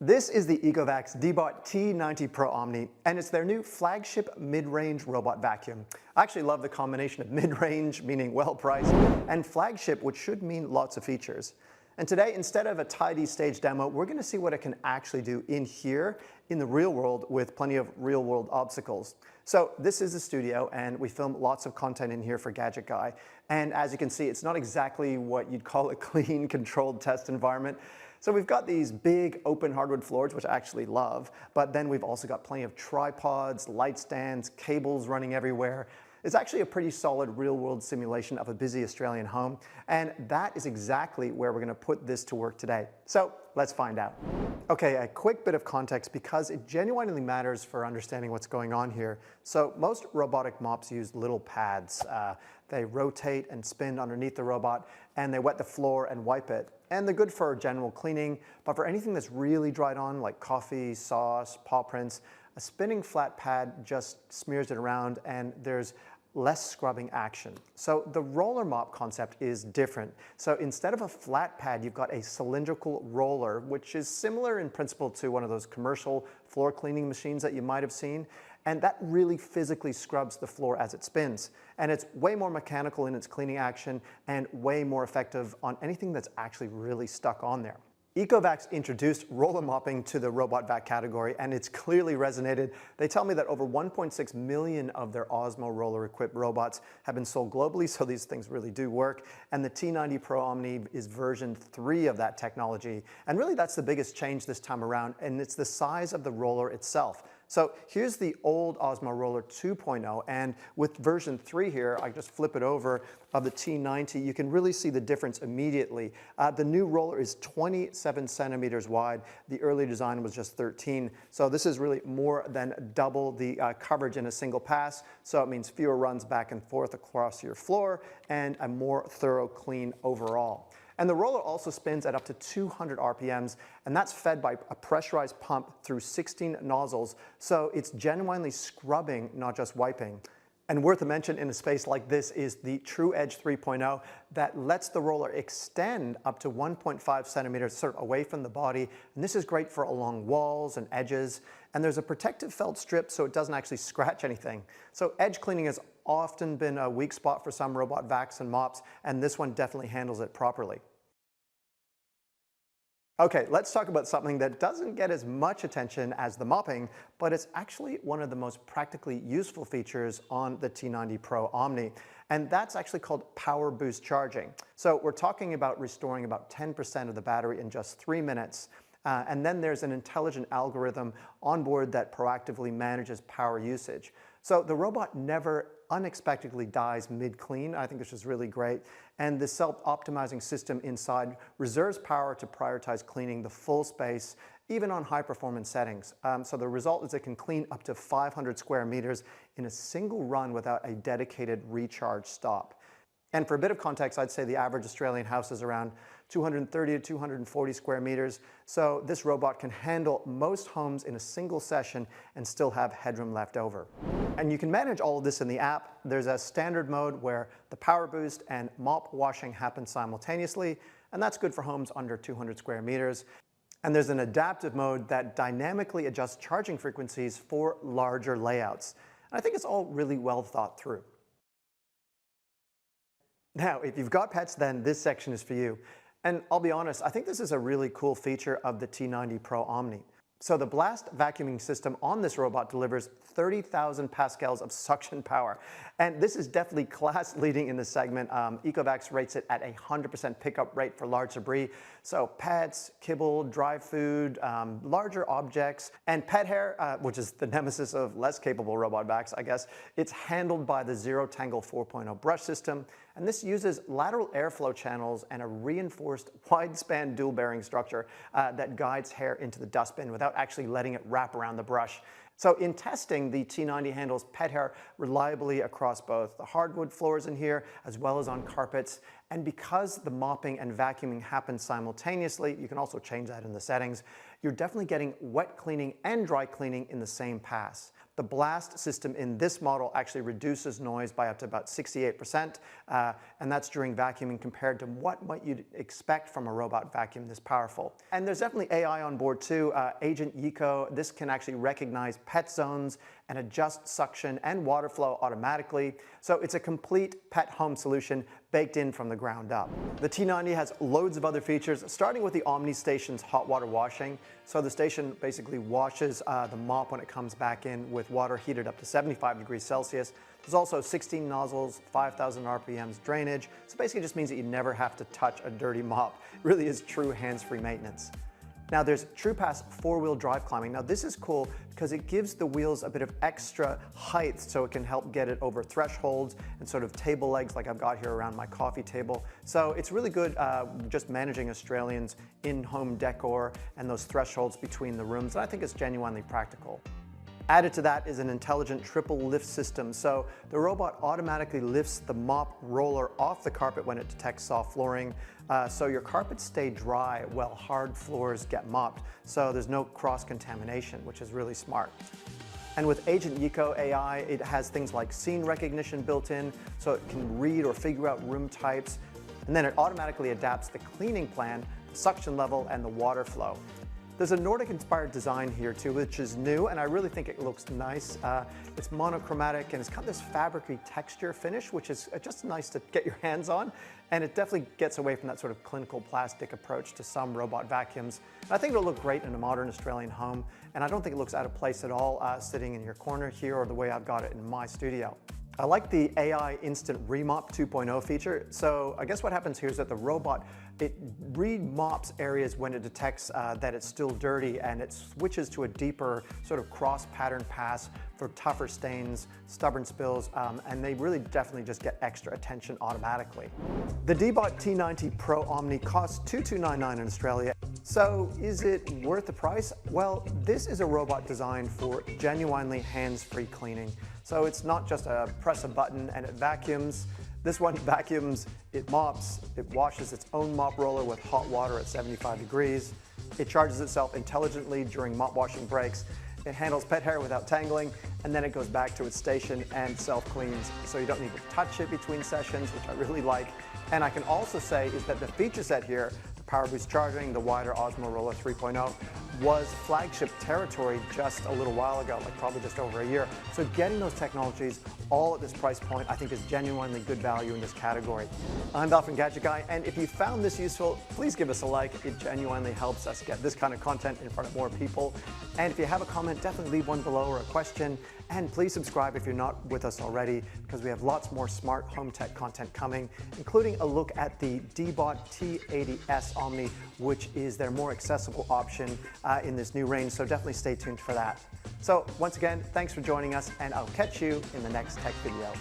This is the ECOVACS DEEBOT T90 PRO OMNI, and it's their new flagship mid-range robot vacuum. I actually love the combination of mid-range, meaning well-priced, and flagship, which should mean lots of features. And today, instead of a tidy stage demo, we're going to see what it can actually do in here, in the real world, with plenty of real-world obstacles. So this is the studio, and we film lots of content in here for GadgetGuy. And as you can see, it's not exactly what you'd call a clean, controlled test environment. So we've got these big open hardwood floors, which I actually love, but then we've also got plenty of tripods, light stands, cables running everywhere. It's actually a pretty solid real-world simulation of a busy Australian home, and that is exactly where we're going to put this to work today. So let's find out. Okay, a quick bit of context because it genuinely matters for understanding what's going on here. So most robotic mops use little pads. They rotate and spin underneath the robot, and they wet the floor and wipe it. And they're good for general cleaning, but for anything that's really dried on, like coffee, sauce, paw prints, a spinning flat pad just smears it around, and there's less scrubbing action. So the roller mop concept is different. So instead of a flat pad, you've got a cylindrical roller, which is similar in principle to one of those commercial floor cleaning machines that you might have seen. And that really physically scrubs the floor as it spins. And it's way more mechanical in its cleaning action and way more effective on anything that's actually really stuck on there. ECOVACS introduced roller mopping to the robot vac category, and it's clearly resonated. They tell me that over 1.6 million of their OZMO roller equipped robots have been sold globally, so these things really do work. And the T90 Pro OMNI is version 3 of that technology. And really that's the biggest change this time around, and it's the size of the roller itself. So here's the old OZMO Roller 2.0, and with version 3 here, I just flip it over, of the T90, you can really see the difference immediately. The new roller is 27 centimeters wide. The early design was just 13. So this is really more than double the coverage in a single pass. So it means fewer runs back and forth across your floor and a more thorough clean overall. And the roller also spins at up to 200 RPMs, and that's fed by a pressurized pump through 16 nozzles, so it's genuinely scrubbing, not just wiping. And worth a mention in a space like this is the TruEdge 3.0 that lets the roller extend up to 1.5 centimeters sort of away from the body, and this is great for along walls and edges. And there's a protective felt strip so it doesn't actually scratch anything. So edge cleaning has often been a weak spot for some robot vacs and mops, and this one definitely handles it properly. Okay, let's talk about something that doesn't get as much attention as the mopping, but it's actually one of the most practically useful features on the T90 Pro OMNI, and that's actually called PowerBoost Charging. So we're talking about restoring about 10% of the battery in just 3 minutes. And then there's an intelligent algorithm on board that proactively manages power usage. So the robot never unexpectedly dies mid-clean. I think this is really great. And the self-optimizing system inside reserves power to prioritize cleaning the full space, even on high-performance settings. So the result is it can clean up to 500 square meters in a single run without a dedicated recharge stop. And for a bit of context, I'd say the average Australian house is around 230 to 240 square meters. So this robot can handle most homes in a single session and still have headroom left over. And you can manage all of this in the app. There's a standard mode where the power boost and mop washing happen simultaneously, and that's good for homes under 200 square meters. And there's an adaptive mode that dynamically adjusts charging frequencies for larger layouts. And I think it's all really well thought through. Now, if you've got pets, then this section is for you. And I'll be honest, I think this is a really cool feature of the T90 Pro OMNI. So the blast vacuuming system on this robot delivers 30,000 pascals of suction power. And this is definitely class leading in this segment. ECOVACS rates it at a 100% pickup rate for large debris. So pets, kibble, dry food, larger objects, and pet hair, which is the nemesis of less capable robot vacs, I guess. It's handled by the ZeroTangle 4.0 brush system. And this uses lateral airflow channels and a reinforced wide-span dual-bearing structure that guides hair into the dustbin without actually letting it wrap around the brush. So in testing, the T90 handles pet hair reliably across both the hardwood floors in here as well as on carpets. And because the mopping and vacuuming happen simultaneously, you can also change that in the settings, you're definitely getting wet cleaning and dry cleaning in the same pass. The blast system in this model actually reduces noise by up to about 68%, and that's during vacuuming compared to what might you expect from a robot vacuum this powerful. And there's definitely AI on board too. Agent YIKO, this can actually recognize pet zones and adjust suction and water flow automatically. So it's a complete pet home solution baked in from the ground up. The T90 has loads of other features, starting with the OMNI Station's hot water washing. So the station basically washes the mop when it comes back in with water heated up to 75 degrees Celsius. There's also 16 nozzles, 5,000 RPMs drainage. So basically it just means that you never have to touch a dirty mop. It really is true hands-free maintenance. Now there's TruePass four-wheel drive climbing. Now this is cool because it gives the wheels a bit of extra height so it can help get it over thresholds and sort of table legs like I've got here around my coffee table. So it's really good just managing Australians in-home decor and those thresholds between the rooms, and I think it's genuinely practical. Added to that is an intelligent triple lift system. So the robot automatically lifts the mop roller off the carpet when it detects soft flooring. So your carpets stay dry while hard floors get mopped. So there's no cross-contamination, which is really smart. And with Agent YIKO AI, it has things like scene recognition built in, so it can read or figure out room types. And then it automatically adapts the cleaning plan, the suction level, and the water flow. There's a Nordic-inspired design here too, which is new, and I really think it looks nice. It's monochromatic, and it's got this fabric-y texture finish, which is just nice to get your hands on, and it definitely gets away from that sort of clinical plastic approach to some robot vacuums. And I think it'll look great in a modern Australian home, and I don't think it looks out of place at all sitting in your corner here or the way I've got it in my studio. I like the AI Instant Remop 2.0 feature. So I guess what happens here is that the robot, it remops areas when it detects that it's still dirty, and it switches to a deeper sort of cross pattern pass for tougher stains, stubborn spills, and they really definitely just get extra attention automatically. The DEEBOT T90 Pro OMNI costs $2,299 in Australia. So is it worth the price? Well, this is a robot designed for genuinely hands-free cleaning. So it's not just a press a button and it vacuums. This one vacuums, it mops, it washes its own mop roller with hot water at 75 degrees. It charges itself intelligently during mop washing breaks. It handles pet hair without tangling, and then it goes back to its station and self-cleans. So you don't need to touch it between sessions, which I really like. And I can also say is that the feature set here, the PowerBoost Charging, the wider OZMO ROLLER 3.0, was flagship territory just a little while ago, like probably just over a year. So getting those technologies all at this price point, I think is genuinely good value in this category. I'm Dolphin Gadget Guy, and if you found this useful, please give us a like. It genuinely helps us get this kind of content in front of more people. And if you have a comment, definitely leave one below or a question. And please subscribe if you're not with us already, because we have lots more smart home tech content coming, including a look at the DEEBOT T80S OMNI, which is their more accessible option in this new range. So definitely stay tuned for that. So once again, thanks for joining us, and I'll catch you in the next tech video.